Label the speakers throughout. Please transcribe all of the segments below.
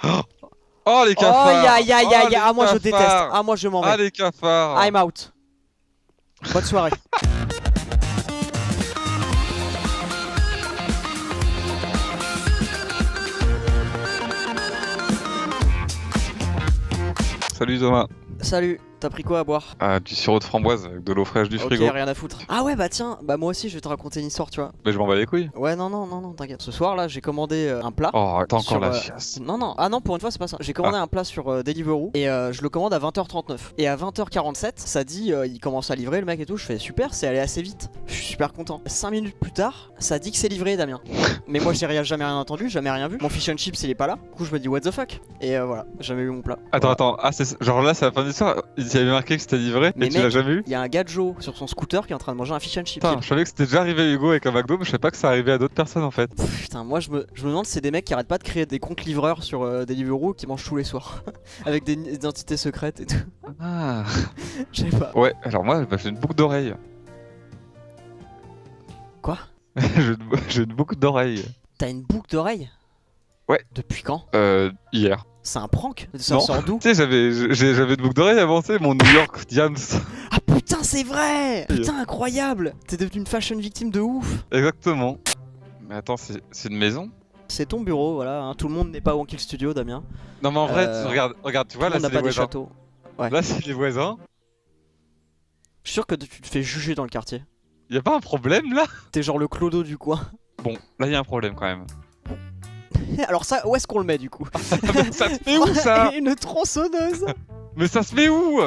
Speaker 1: Oh les
Speaker 2: Oh
Speaker 1: cafards.
Speaker 2: aïe aïe
Speaker 1: Oh,
Speaker 2: aïe.
Speaker 1: les
Speaker 2: Ah moi je déteste.
Speaker 1: cafards.
Speaker 2: Ah moi je m'en
Speaker 1: Ah
Speaker 2: vais.
Speaker 1: les cafards.
Speaker 2: I'm out. Bonne soirée.
Speaker 1: Salut Thomas.
Speaker 2: Salut, t'as pris quoi à boire?
Speaker 1: Ah, du sirop de framboise avec de l'eau fraîche du
Speaker 2: Ok,
Speaker 1: frigo.
Speaker 2: rien à foutre. Ah ouais bah tiens, bah moi aussi je vais te raconter une histoire tu vois.
Speaker 1: Mais je m'en bats les couilles.
Speaker 2: Ouais non, t'inquiète. Ce soir là j'ai commandé un plat.
Speaker 1: Oh, t'as encore
Speaker 2: Sur,
Speaker 1: la chiasse.
Speaker 2: Non, ah non, pour une fois c'est pas ça. J'ai commandé un plat sur Deliveroo et je le commande à 20h39. Et à 20h47, ça dit il commence à livrer le mec et tout. Je fais super, c'est allé assez vite. Je suis super content. 5 minutes plus tard, ça dit que c'est livré, Damien. Mais moi j'ai jamais rien entendu, jamais rien vu. Mon fish and chips il est pas là. Du coup je me dis what the fuck. Et voilà, jamais eu mon plat.
Speaker 1: Attends, ah, genre là, c'est la fin de l'histoire. Il y avait marqué que c'était livré,
Speaker 2: Mais
Speaker 1: mais tu l'as
Speaker 2: mec,
Speaker 1: jamais eu?
Speaker 2: Il y a un gars Joe sur son scooter qui est en train de manger un fish and chips.
Speaker 1: Putain, je savais que c'était déjà arrivé à Hugo avec un McDo, mais je savais pas que ça arrivait à d'autres personnes en fait.
Speaker 2: Putain, moi je me demande si c'est des mecs qui arrêtent pas de créer des comptes livreurs sur Deliveroo qui mangent tous les soirs. Avec des identités secrètes et tout.
Speaker 1: Ah.
Speaker 2: Je sais pas.
Speaker 1: Ouais, alors moi, j'ai une boucle d'oreille.
Speaker 2: Quoi?
Speaker 1: J'ai une boucle d'oreille.
Speaker 2: T'as une boucle d'oreille?
Speaker 1: Ouais.
Speaker 2: Depuis quand?
Speaker 1: Hier.
Speaker 2: C'est un prank? Ça
Speaker 1: Non.
Speaker 2: sort d'où?
Speaker 1: Tu sais, j'avais une boucle d'oreille avancée, mon New York Diams.
Speaker 2: Ah putain, c'est vrai! Putain, incroyable! T'es devenu une fashion victime de ouf!
Speaker 1: Exactement. Mais attends, c'est une maison?
Speaker 2: C'est ton bureau, voilà. Hein. Tout le monde n'est pas au Kill Studio, Damien.
Speaker 1: Non, mais en vrai, regarde, tu
Speaker 2: Tout
Speaker 1: vois,
Speaker 2: le
Speaker 1: là,
Speaker 2: monde n'a
Speaker 1: c'est les
Speaker 2: pas des
Speaker 1: voisins.
Speaker 2: châteaux. Ouais.
Speaker 1: Là, c'est les voisins.
Speaker 2: Je suis sûr que tu te fais juger dans le quartier.
Speaker 1: Y a pas un problème là?
Speaker 2: T'es genre le clodo du coin.
Speaker 1: Bon, là, y a un problème quand même.
Speaker 2: Alors ça, où est-ce qu'on le met du coup?
Speaker 1: Mais ça se fait où ça?
Speaker 2: Une tronçonneuse!
Speaker 1: Mais ça se fait où?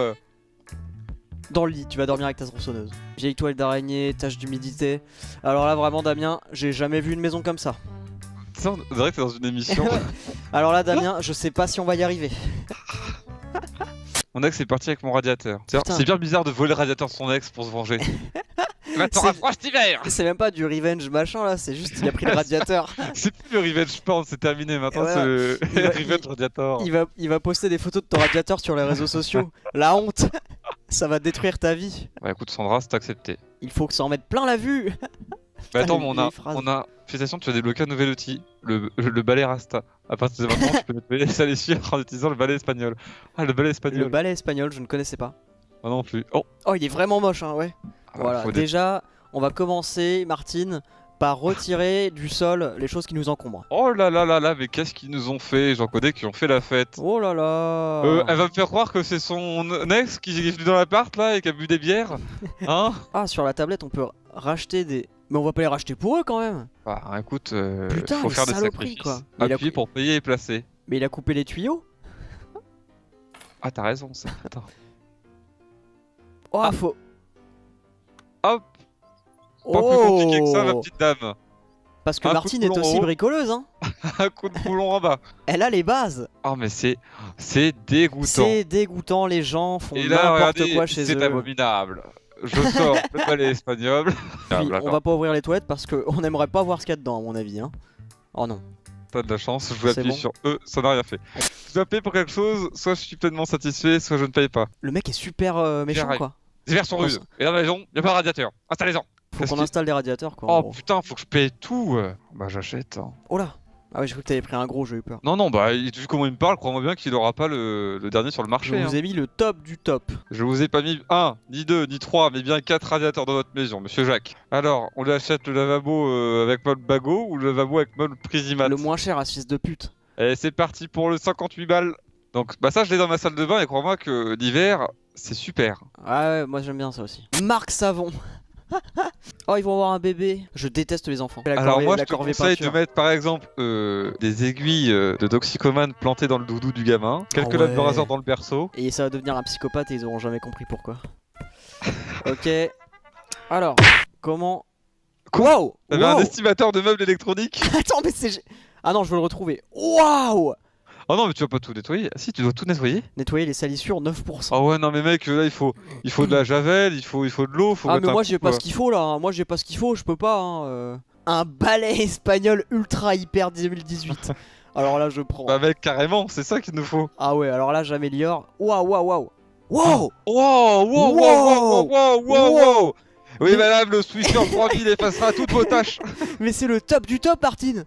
Speaker 2: Dans le lit, tu vas dormir avec ta tronçonneuse. Vieille toile d'araignée, tache d'humidité. Alors là, vraiment, Damien, j'ai jamais vu une maison comme ça.
Speaker 1: Ça, on dirait que c'est dans une émission.
Speaker 2: Alors là, Damien, je sais pas si on va y arriver.
Speaker 1: Mon ex est parti avec mon radiateur.
Speaker 2: Putain.
Speaker 1: C'est bien bizarre de voler le radiateur de son ex pour se venger. Va t'en
Speaker 2: C'est-
Speaker 1: rapproche cet hiver.
Speaker 2: C'est même pas du revenge machin là, c'est juste il a pris le radiateur.
Speaker 1: C'est plus le revenge porn, c'est terminé maintenant,
Speaker 2: Et
Speaker 1: c'est
Speaker 2: voilà.
Speaker 1: le
Speaker 2: Il va-
Speaker 1: revenge radiator.
Speaker 2: Il va poster des photos de ton radiateur sur les réseaux sociaux. La honte! Ça va détruire ta vie.
Speaker 1: Bah écoute Sandra, c'est accepté.
Speaker 2: Il faut que ça en mette plein la vue.
Speaker 1: Bah attends,
Speaker 2: les
Speaker 1: mais
Speaker 2: vieilles phrases.
Speaker 1: félicitations, tu as débloqué un nouvel outil, le balai Rasta. À partir de maintenant, tu peux nettoyer les salles essuie en utilisant le balai espagnol. Ah, le balai
Speaker 2: Le
Speaker 1: espagnol.
Speaker 2: balai espagnol, je ne connaissais pas.
Speaker 1: Moi non plus. Oh,
Speaker 2: Oh, il est vraiment moche, hein, ouais.
Speaker 1: ah,
Speaker 2: Voilà,
Speaker 1: faut
Speaker 2: déjà, on va commencer, Martine, par retirer du sol les choses qui nous encombrent.
Speaker 1: Oh là là là là, mais qu'est-ce qu'ils nous ont fait? J'en connais qui ont fait la fête.
Speaker 2: Oh là là.
Speaker 1: Elle va me faire croire que c'est son ex qui est venu dans l'appart là et qui a bu des bières. Hein?
Speaker 2: Ah, sur la tablette, on peut racheter des... Mais on va pas les racheter pour eux quand même.
Speaker 1: Bah écoute,
Speaker 2: Putain,
Speaker 1: faut
Speaker 2: les
Speaker 1: faire des
Speaker 2: saloperies,
Speaker 1: sacrifices.
Speaker 2: quoi. Mais il a-
Speaker 1: Appuyer pour payer et placer.
Speaker 2: Mais il a coupé les tuyaux.
Speaker 1: Ah t'as raison, ça. Attends.
Speaker 2: Oh,
Speaker 1: Ah.
Speaker 2: faut...
Speaker 1: Hop, pas plus compliqué que ça, ma
Speaker 2: Oh.
Speaker 1: petite dame.
Speaker 2: Parce que
Speaker 1: Un coup
Speaker 2: Martine
Speaker 1: de
Speaker 2: est
Speaker 1: boulon
Speaker 2: aussi
Speaker 1: en haut.
Speaker 2: bricoleuse, hein.
Speaker 1: Un coup de boulon en bas.
Speaker 2: Elle a les bases.
Speaker 1: Oh mais c'est dégoûtant.
Speaker 2: C'est dégoûtant, les gens font
Speaker 1: Et là,
Speaker 2: n'importe
Speaker 1: regardez,
Speaker 2: quoi chez
Speaker 1: c'est
Speaker 2: eux.
Speaker 1: abominable. Je sors le balai espagnol. Ah,
Speaker 2: Puis,
Speaker 1: d'accord.
Speaker 2: on va pas ouvrir les toilettes parce qu'on aimerait pas voir ce qu'il y a dedans, à mon avis. Hein. Oh non.
Speaker 1: T'as de la chance, je vais
Speaker 2: C'est
Speaker 1: appuyer
Speaker 2: bon.
Speaker 1: sur E, ça n'a rien fait. Je dois payer pour quelque chose, soit je suis pleinement satisfait, soit je ne paye pas.
Speaker 2: Le mec est super méchant,
Speaker 1: J'arrive.
Speaker 2: quoi.
Speaker 1: Les verres sont rudes. Et dans la maison, y a pas de radiateur. Installez-en.
Speaker 2: Faut
Speaker 1: Qu'est-ce
Speaker 2: qu'on
Speaker 1: qui-
Speaker 2: installe des radiateurs, quoi. en
Speaker 1: Oh
Speaker 2: gros.
Speaker 1: putain, faut que je paye tout. Bah j'achète. Hein.
Speaker 2: Oh là. Ah ouais, j'ai cru que t'avais pris un gros, j'ai eu peur.
Speaker 1: Non, non, bah vu comment il me parle, crois-moi bien qu'il aura pas le dernier sur le
Speaker 2: Je
Speaker 1: marché.
Speaker 2: vous
Speaker 1: hein.
Speaker 2: ai mis le top du top.
Speaker 1: Je vous ai pas mis 1, ni 2, ni 3, mais bien 4 radiateurs dans votre maison, monsieur Jacques. Alors, on lui achète le lavabo avec mode bagot ou le lavabo avec mode Prisimat?
Speaker 2: Le moins cher à ce fils de pute.
Speaker 1: Et c'est parti pour le 58 balles. Donc, bah ça, je l'ai dans ma salle de bain et crois-moi que l'hiver, c'est super.
Speaker 2: Ah ouais, moi j'aime bien ça aussi. Marc Savon. Oh, ils vont avoir un bébé. Je déteste les enfants. La
Speaker 1: Alors
Speaker 2: corvée-
Speaker 1: moi,
Speaker 2: la
Speaker 1: je te
Speaker 2: corvée
Speaker 1: conseille
Speaker 2: peinture.
Speaker 1: de mettre par exemple des aiguilles de toxicomane plantées dans le doudou du gamin, quelques
Speaker 2: ouais.
Speaker 1: lames de rasoir dans le berceau.
Speaker 2: Et ça va devenir un psychopathe et ils auront jamais compris pourquoi. Ok. Alors, comment... Waouh.
Speaker 1: T'avais un
Speaker 2: Waouh.
Speaker 1: estimateur de meubles électroniques?
Speaker 2: Attends, mais c'est... Ah non, je veux le retrouver. Waouh.
Speaker 1: Oh non, mais tu vas pas tout nettoyer. Ah si, tu dois tout nettoyer.
Speaker 2: Nettoyer les salissures, 9%.
Speaker 1: Oh ouais, non mais mec, là il faut de la javel, il faut de l'eau, faut
Speaker 2: Ah
Speaker 1: mettre
Speaker 2: mais
Speaker 1: un
Speaker 2: moi
Speaker 1: coup,
Speaker 2: j'ai pas ce qu'il faut là, hein. Moi j'ai pas ce qu'il faut, je peux pas hein. Un balai espagnol ultra hyper 2018. Alors là je prends.
Speaker 1: Bah mec, carrément, c'est ça qu'il nous faut.
Speaker 2: Ah ouais, alors là j'améliore. Waouh waouh waouh. Wow.
Speaker 1: Wow, wow, wow, wow, wow, wow, wow, wow. Oui
Speaker 2: Mais-
Speaker 1: madame, le Swisher 3000 effacera toutes vos tâches.
Speaker 2: Mais c'est le top du top Martine.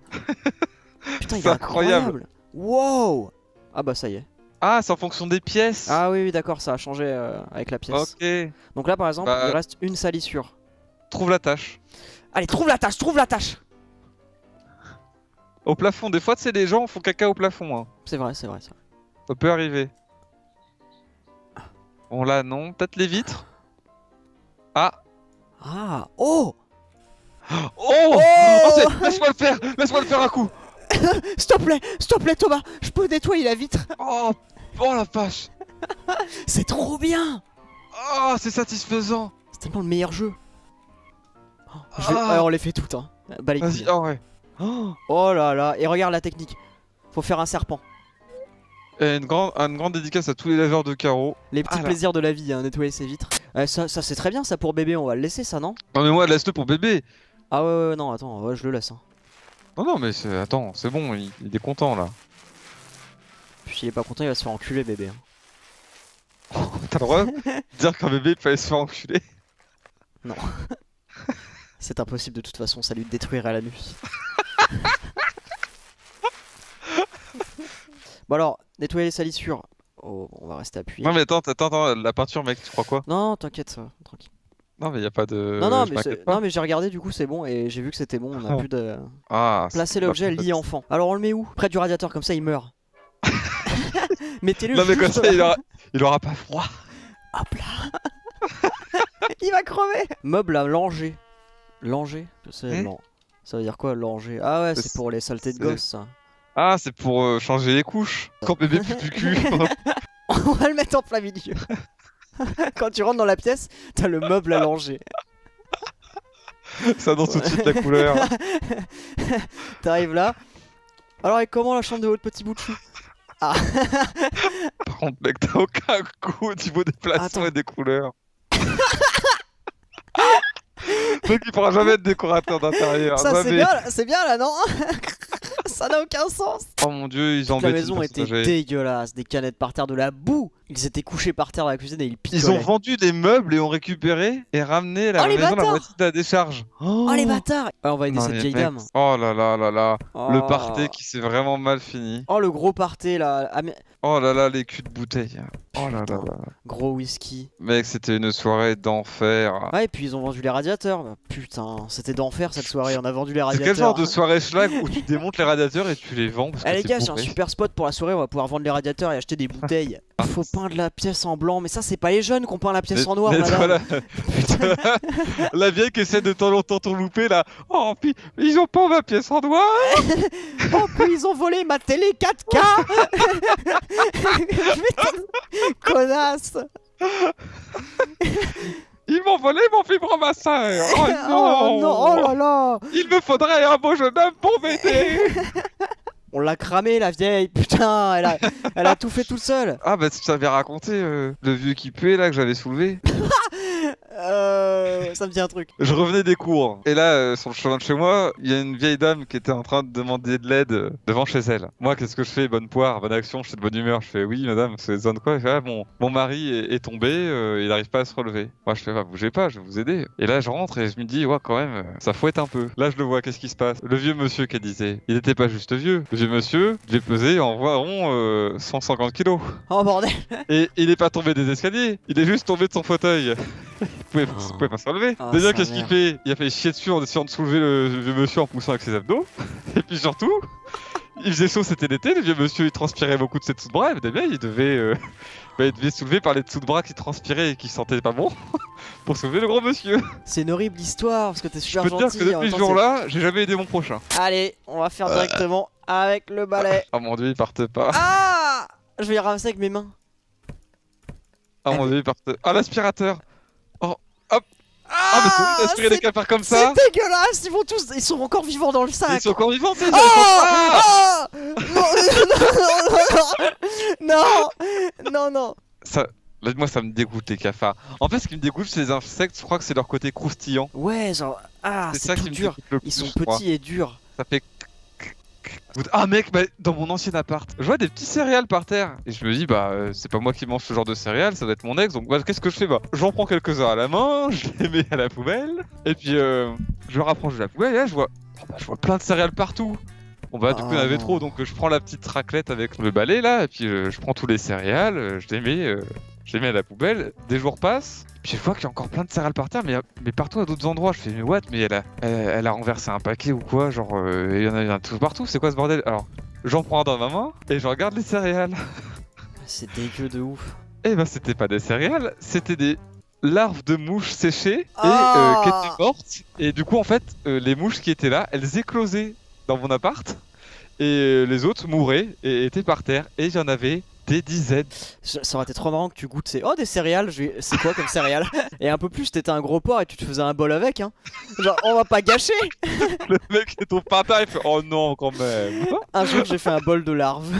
Speaker 2: Putain il est
Speaker 1: C'est incroyable.
Speaker 2: incroyable. Wow. Ah bah ça y est.
Speaker 1: Ah, c'est en fonction des pièces.
Speaker 2: Ah oui, oui d'accord, ça a changé avec la pièce.
Speaker 1: Ok.
Speaker 2: Donc là par exemple,
Speaker 1: Bah,
Speaker 2: il reste une salissure.
Speaker 1: Trouve la tâche.
Speaker 2: Allez, trouve la tâche, trouve la tâche.
Speaker 1: Au plafond, des fois, tu sais, les gens font caca au plafond. Hein.
Speaker 2: C'est vrai, c'est vrai, c'est vrai.
Speaker 1: Ça peut arriver. Bon, là, non. Peut-être les vitres. Ah.
Speaker 2: Ah, oh.
Speaker 1: Oh, laisse-moi le faire. Laisse-moi le faire un coup.
Speaker 2: S'il te plaît Thomas, je peux nettoyer la vitre.
Speaker 1: Oh, oh la vache.
Speaker 2: C'est trop bien.
Speaker 1: Oh, c'est satisfaisant.
Speaker 2: C'est tellement le meilleur jeu. On les fait toutes, hein. Bah les couilles.
Speaker 1: Vas-y, oh ouais. Oh.
Speaker 2: Oh là là, et regarde la technique. Faut faire un serpent.
Speaker 1: Et une grande dédicace à tous les laveurs de carreaux.
Speaker 2: Les petits
Speaker 1: là.
Speaker 2: plaisirs de la vie, hein, nettoyer ses vitres. Ça c'est très bien ça pour bébé, on va le laisser ça, non?
Speaker 1: Non mais moi, laisse-le pour bébé.
Speaker 2: Ah ouais, non, attends, ouais, je le laisse. Hein.
Speaker 1: Non, mais attends, c'est bon, il est content là.
Speaker 2: Puis s'il est pas content, il va se faire enculer bébé. Hein.
Speaker 1: T'as le droit de dire qu'un bébé peut se faire enculer?
Speaker 2: Non. C'est impossible de toute façon, ça lui détruirait la nuit. Bon alors, nettoyer les salissures. Oh, on va rester appuyé.
Speaker 1: Non mais attends, la peinture mec, tu crois quoi?
Speaker 2: Non, t'inquiète, ça va, tranquille.
Speaker 1: Non mais y a pas de...
Speaker 2: Non,
Speaker 1: je m'inquiète pas.
Speaker 2: non, mais j'ai regardé du coup, c'est bon et j'ai vu que c'était bon, on a plus de...
Speaker 1: Ah,
Speaker 2: Placer l'objet lit enfant. Alors on le met où? Près du radiateur, comme ça il meurt. Mettez-le
Speaker 1: Non mais comme
Speaker 2: juste
Speaker 1: ça,
Speaker 2: là.
Speaker 1: il aura pas froid.
Speaker 2: Hop là. Il va crever. Meuble à langer. Langer? Non. Ça veut dire quoi, langer? Ah ouais, c'est pour les saletés de gosses, ça.
Speaker 1: Ah, c'est pour changer les couches. Quand bébé pue du cul.
Speaker 2: On va le mettre en plein milieu. Quand tu rentres dans la pièce, t'as le meuble à langer.
Speaker 1: Ça annonce tout de suite la couleur.
Speaker 2: T'arrives là. Alors, et comment la chambre de votre petit bout de chou? Ah.
Speaker 1: Par contre, mec, t'as aucun goût au niveau des plaçons et des couleurs. Mec, il pourra jamais être décorateur d'intérieur.
Speaker 2: Ça, c'est bien là, non? Ça n'a aucun sens.
Speaker 1: Oh mon dieu, ils ont
Speaker 2: La maison était dégueulasse, des canettes par terre, de la boue. Ils étaient couchés par terre dans la cuisine et ils picolaient.
Speaker 1: Ils ont vendu des meubles et ont récupéré et ramené la maison à la moitié de la décharge.
Speaker 2: Oh les bâtards. On va aider cette vieille dame.
Speaker 1: Oh là là là là.
Speaker 2: Oh.
Speaker 1: Le party qui s'est vraiment mal fini.
Speaker 2: Oh le gros party là. Ah, mais...
Speaker 1: Oh là là, les culs de bouteille. Oh là là là.
Speaker 2: Gros whisky.
Speaker 1: Mec, c'était une soirée d'enfer.
Speaker 2: Ouais, et puis ils ont vendu les radiateurs. Putain, c'était d'enfer cette soirée. On a vendu les radiateurs.
Speaker 1: C'est quel genre de soirée schlag où tu démontes les radiateurs et tu les vends parce que
Speaker 2: les gars, j'ai un super spot pour la soirée. On va pouvoir vendre les radiateurs et acheter des bouteilles. Faut peindre la pièce en blanc, mais ça c'est pas les jeunes qui ont peint la pièce en noir, madame.
Speaker 1: Voilà. La vieille qui essaie de temps longtemps louper là. Oh, puis ils ont peint ma pièce en noir.
Speaker 2: Oh, puis ils ont volé ma télé 4K. Connasse.
Speaker 1: Ils m'ont volé mon vibromasseur. Oh non.
Speaker 2: Oh non, oh là là.
Speaker 1: Il me faudrait un beau jeune homme pour m'aider.
Speaker 2: On l'a cramé la vieille, putain, elle a tout fait toute seule.
Speaker 1: Ah bah tu t'avais raconté le vieux qui puait là que j'avais soulevé.
Speaker 2: Ça me dit un truc.
Speaker 1: Je revenais des cours et là sur le chemin de chez moi, il y a une vieille dame qui était en train de demander de l'aide devant chez elle. Moi qu'est-ce que je fais? Bonne poire, bonne action, je suis de bonne humeur. Je fais oui madame, c'est besoin de quoi? Elle fait, ah, mon mari est tombé, il n'arrive pas à se relever. Moi je fais bah bougez pas, je vais vous aider. Et là je rentre et je me dis ouais quand même, ça fouette un peu. Là je le vois, qu'est-ce qui se passe? Le vieux monsieur qu'elle disait, il était pas juste vieux. Le vieux monsieur devait peser environ 150 kilos.
Speaker 2: Oh bordel.
Speaker 1: Et il est pas tombé des escaliers, il est juste tombé de son fauteuil. Il pouvait pas se relever. Déjà, qu'est-ce qu'il fait? Il a fait chier dessus en essayant de soulever le vieux monsieur en poussant avec ses abdos. Et puis surtout, il faisait chaud, c'était l'été, le vieux monsieur il transpirait beaucoup de ses dessous de bras, évidemment, il devait soulever par les dessous de bras qui transpiraient et qui sentaient pas bon pour soulever le gros monsieur.
Speaker 2: C'est une horrible histoire parce que t'es super
Speaker 1: gentil. Je peux te dire que depuis ce jour-là, j'ai jamais aidé mon prochain.
Speaker 2: Allez, on va faire directement avec le balai.
Speaker 1: Oh mon dieu, il parte pas.
Speaker 2: Ah! Je vais les ramasser avec mes mains.
Speaker 1: Oh mon dieu, il parte. Ah, l'aspirateur. Oh, hop. Ah, mais c'est bon d'aspirer les cafards comme ça.
Speaker 2: C'est dégueulasse, ils sont encore vivants dans le sac.
Speaker 1: Ils sont encore vivants, c'est
Speaker 2: ça. Non.
Speaker 1: Ça, là, moi, ça me dégoûte les cafards. En fait, ce qui me dégoûte, c'est les insectes. Je crois que c'est leur côté croustillant.
Speaker 2: Ouais, genre c'est ça qui me dur. Ils sont petits et durs.
Speaker 1: Ça fait. Ah mec, bah, dans mon ancien appart, je vois des petits céréales par terre et je me dis bah c'est pas moi qui mange ce genre de céréales, ça doit être mon ex, donc bah, qu'est-ce que je fais? Bah j'en prends quelques-uns à la main, je les mets à la poubelle et puis je me rapproche de la poubelle et là je vois plein de céréales partout. Bon bah du coup il y en avait
Speaker 2: non.
Speaker 1: trop, donc je prends la petite raclette avec le balai là, et puis je prends tous les céréales, je les mets à la poubelle. Des jours passent, puis je vois qu'il y a encore plein de céréales par terre, mais partout à d'autres endroits. Je fais mais what, mais elle a renversé un paquet ou quoi, genre il y en a tout partout, c'est quoi ce bordel? Alors j'en prends un dans ma main et je regarde les céréales.
Speaker 2: C'est dégueu de ouf.
Speaker 1: Et bah c'était pas des céréales, c'était des larves de mouches séchées et
Speaker 2: Ah
Speaker 1: qui étaient mortes. Et du coup en fait les mouches qui étaient là, elles éclosaient dans mon appart et les autres mouraient et étaient par terre. Et il y en avait des dizaines.
Speaker 2: Ça aurait été trop marrant que tu goûtes oh des céréales, c'est quoi comme céréales? Et un peu plus t'étais un gros porc et tu te faisais un bol avec hein. Genre on va pas gâcher.
Speaker 1: Le mec est au parterre, il fait oh non quand même.
Speaker 2: Un jour j'ai fait un bol de larves.